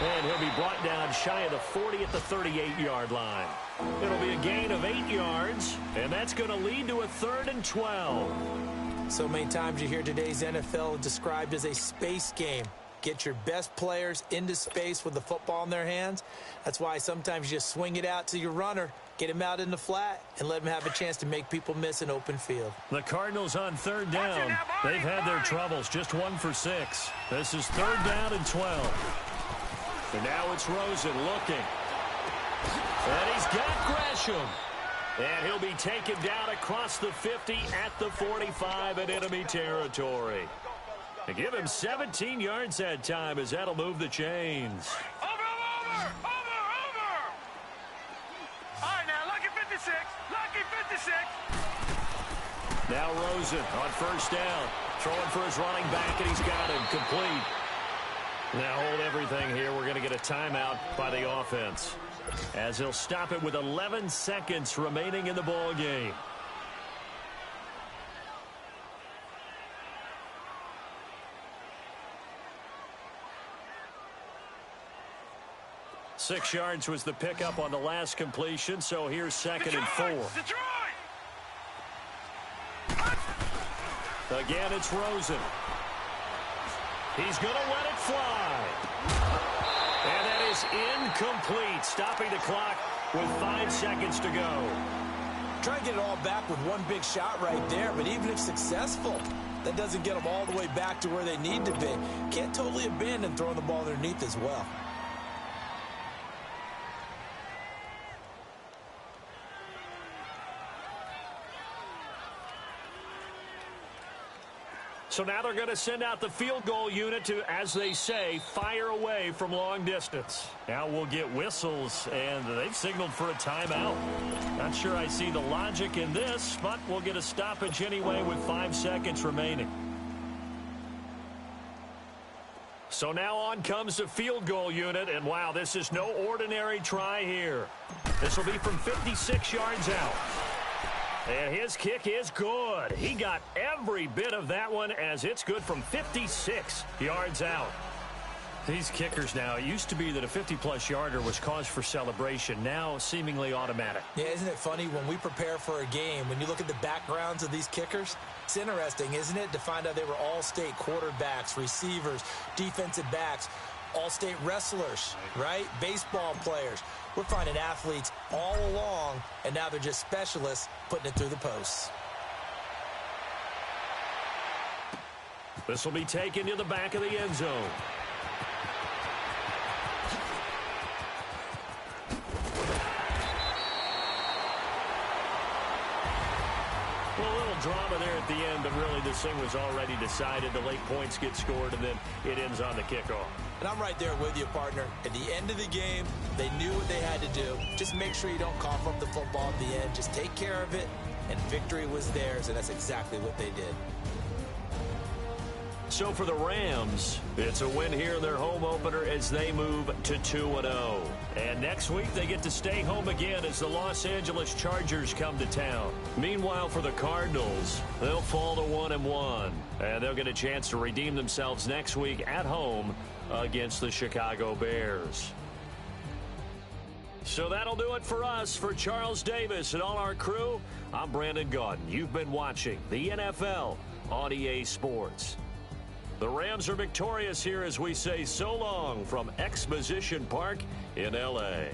And he'll be brought down shy of the 40 at the 38-yard line. It'll be a gain of 8 yards, and that's going to lead to a 3rd and 12. So many times you hear today's NFL described as a space game. Get your best players into space with the football in their hands. That's why sometimes you just swing it out to your runner, get him out in the flat, and let him have a chance to make people miss an open field. The Cardinals on 3rd down. They've had their troubles, just 1 for 6. This is 3rd down and 12. And now it's Rosen looking. And he's got Gresham. And he'll be taken down across the 50 at the 45 in enemy territory. And give him 17 yards that time as that'll move the chains. Over! All right, now, lucky 56. Lucky 56. Now Rosen on 1st down. Throwing for his running back, and he's got him complete. Now hold everything here. We're going to get a timeout by the offense, as he'll stop it with 11 seconds remaining in the ball game. Six yards was the pickup on the last completion, so here's 2nd and 4. Detroit! Again, it's Rosen. He's going to let it fly. And that is incomplete, stopping the clock with 5 seconds to go. Try to get it all back with one big shot right there, but even if successful, that doesn't get them all the way back to where they need to be. Can't totally abandon throwing the ball underneath as well. So now they're going to send out the field goal unit to, as they say, fire away from long distance. Now we'll get whistles, and they've signaled for a timeout. Not sure I see the logic in this, but we'll get a stoppage anyway with 5 seconds remaining. So now on comes the field goal unit, and wow, this is no ordinary try here. This will be from 56 yards out. And his kick is good. He got every bit of that one, as it's good from 56 yards out. These kickers now, it used to be that a 50-plus yarder was cause for celebration. Now seemingly automatic. Yeah, isn't it funny when we prepare for a game, when you look at the backgrounds of these kickers? It's interesting, isn't it, to find out they were all-state quarterbacks, receivers, defensive backs, all-state wrestlers, right? Baseball players. We're finding athletes all along, and now they're just specialists putting it through the posts. This will be taken to the back of the end zone. Well, a little drama there at the end, but really this thing was already decided. The late points get scored, and then it ends on the kickoff. And I'm right there with you, partner. At the end of the game, they knew what they had to do. Just make sure you don't cough up the football at the end. Just take care of it, and victory was theirs, and that's exactly what they did. So for the Rams, it's a win here in their home opener as they move to 2-0. And next week, they get to stay home again as the Los Angeles Chargers come to town. Meanwhile, for the Cardinals, they'll fall to 1-1. And they'll get a chance to redeem themselves next week at home against the Chicago Bears. So that'll do it for us. For Charles Davis and all our crew, I'm Brandon Gaudin. You've been watching the NFL on EA Sports. The Rams are victorious here as we say so long from Exposition Park in L.A.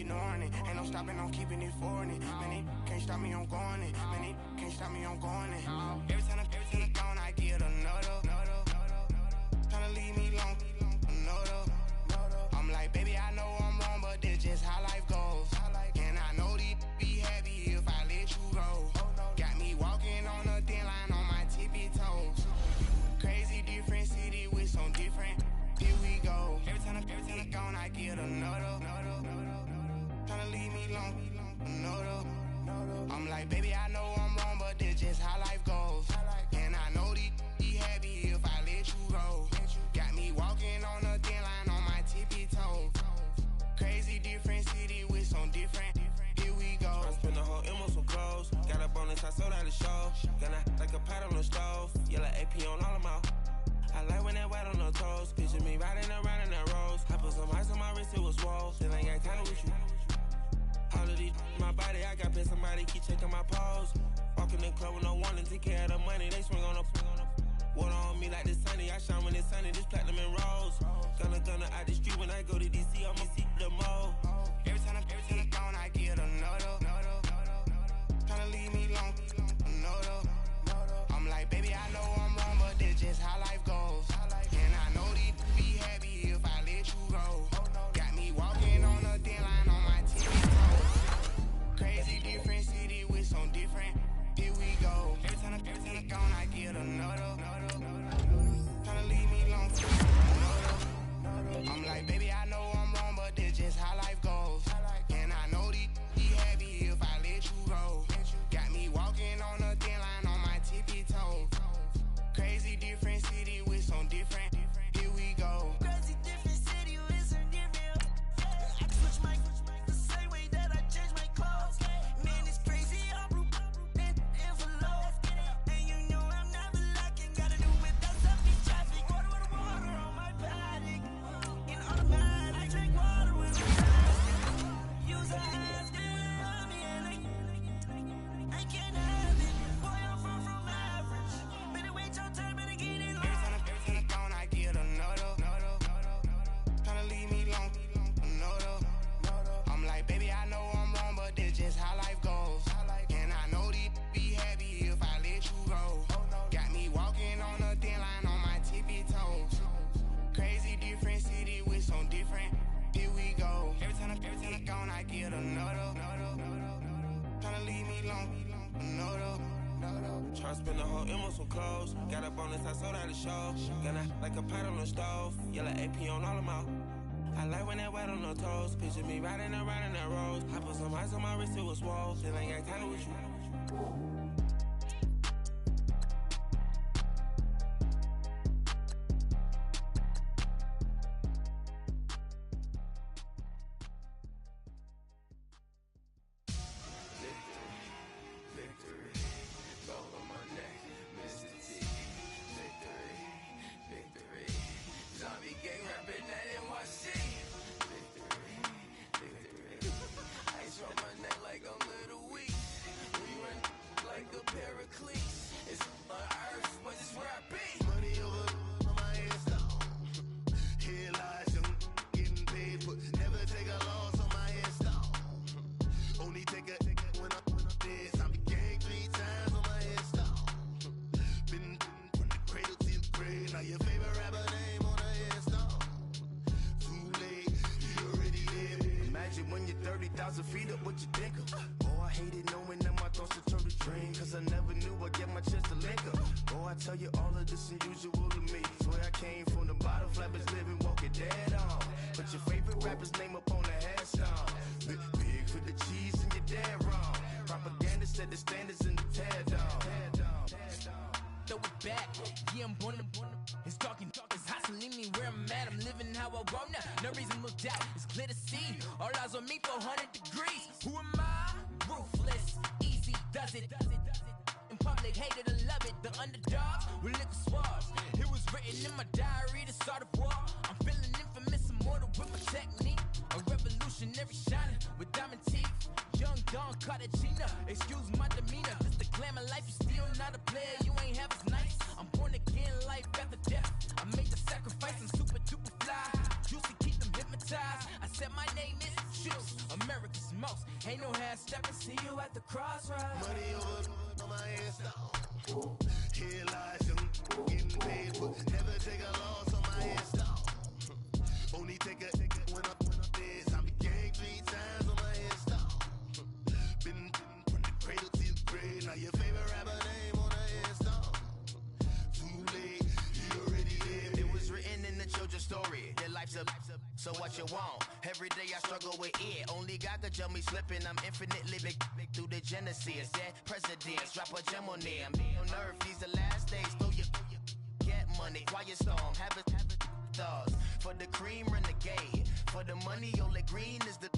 ignoring it. Ain't no stopping, I'm keeping it foreign it. Man, it can't stop me, I'm going it. Man, it can't stop me, I'm going it. Every time I'm gone, I get another. Tryna leave me alone, another. I'm like, baby, I know I'm wrong, but this just how life goes. And I know these be happy if I let you go. Got me walking on a thin line on my tippy toes. Crazy different city with some different. Here we go. Every time I'm gone, I get another. Tryna leave me alone, another. I'm like, baby, I know I'm wrong, but this just how life goes. And I know these be happy if I let you go. Got me walking on a thin line on my tippy toes. Crazy different city with some different. Here we go. I spent the whole M on some clothes. Got up on this, I sold out the show. Gonna like a pot on the stove. Yellow AP on all of my. I like when that white on the toes. Picture me riding around in that rose. I put some ice on my wrist, it was swole. Still ain't got time with you. All of these, my body, I got pissed. Somebody keep checking my pose. Walk in the club with no warning, take care of the money. They swing on the. Water on me like the sunny. I shine when it's sunny. This platinum and rose. Gonna out the street when I go to DC. I'ma see the mo. Every time I'm gone, I get another. Tryna leave me alone, another. I'm like, baby, I know I'm wrong, but this just how life goes. And I know these be happy if I let you go. Got me walking on a thin line on my TV toes. Crazy different city with some different. Here we go. Every time I'm gone, I get another. Tryna leave me alone, another. I'm like, baby, I know I'm wrong, but this just how life goes. And I know these be happy if I let you go. Got me walking on a thin line on my tippy toes. Crazy different city with some different. Here we go. Crazy different city with some different. I switch my the same way that I change my clothes. Man, it's crazy. I'm envelope. And you know I'm never lacking. Gotta do without something traffic. Water on my body. In automatic. I drink water with my use a ass. I can't have it. Boy, I'm far from average. Better wait your turn, better get it on. Every time I'm gone, I get another. Tryna leave me alone, another. I'm like, baby, I know I'm wrong, but this just how life goes. And I know these be happy if I let you go. Got me walking on a thin line on my tippy toes. Crazy different city with some different. Here we go. Every time I'm gone, I get another. Tryna leave me alone, another. Tryna spend the whole M on some clothes. Got up on this, I sold out the show. Gonna like a pot on the stove. Yellow AP on all of my. I like when that white on the toes. Picture me riding around in that rose. I put some ice on my wrist, it was swole. Still ain't got time with you. Ain't no half stepping, see you at the crossroads. Money over on my install. Here lies young, getting paid, but never take a loss on my install. Only take a when I'm this. I'm gang 3 times on my install. Been from the cradle to the grave. Now your favorite rapper name on the install. Too late, you already lived. It was written in the children's story. Their life's up, so what you want? Every day I struggle with it. Only God could jump me slipping. I'm infinitely big through the genesis. Dead presidents, drop a gem on them. On earth, these the last days. Throw your get money, quiet storm, have it thoughts. For the cream, renegade. For the money, only green is the.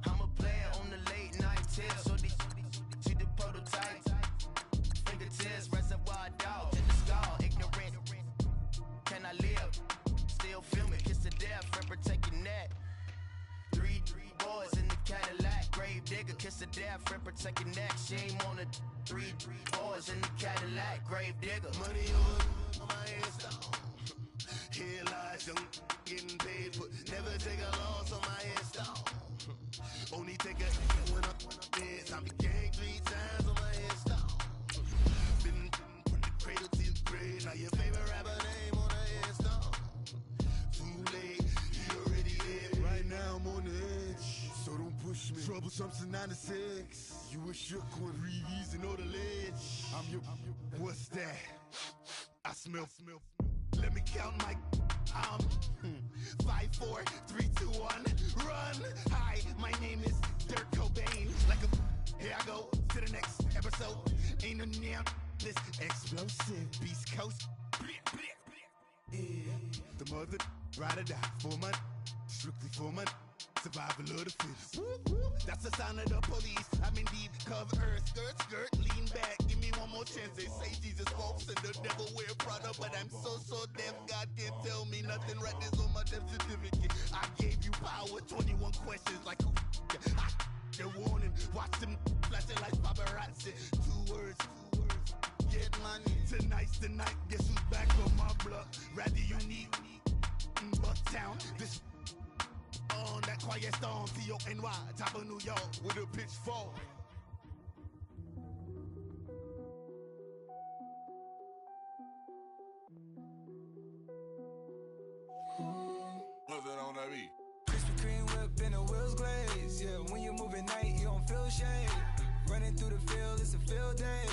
I'm a player on the late night tip. So see the prototype. Fingertips, reservoir dogs in the skull. Ignorant. Can I live? Still film it, kiss the death, friend protect your neck. Three boys in the Cadillac, grave digger, kiss the death, friend protect your neck. Shame on the three boys in the Cadillac, grave digger. Money over on my install. Here lies young, getting paid, but never take a loss on my install. Only take a when I'm this. I'm the gang 3 times on my install. Been from the cradle to the grave. Now your favorite rapper name on the install. Too late, you already lived. Right now I'm on the edge, so don't push me. Troublesome to 96. You a shook one, breathe and know the ledge. I'm your. What's that? I smell. Let me count my. 5, 4, 3, 2, 1. Run. Hi, my name is Dirk Cobain. Like a. Here I go to the next episode. Ain't no damn this explosive Beast Coast. Yeah. The mother ride or die for my. Strictly for my. Survival of the fittest. That's the sign of the police. I'm indeed cover earth, skirt, lean back. Give me one more chance. They say Jesus walks and the devil wear Prada, but I'm so deaf. God can't tell me nothing. Right this on my death certificate. I gave you power. 21 questions like who? The warning. Watch them flashing like paparazzi. 2 words. Get money. Tonight's the night. Guess who's back on my block? Rather unique. Bucktown. This. On that quiet storm, T-O-N-Y, top of New York, with a pitchfork. What's that on that beat? Krispy Kreme whip and the wheels glaze. Yeah, when you move at night, you don't feel shade. Running through the field, it's a field day.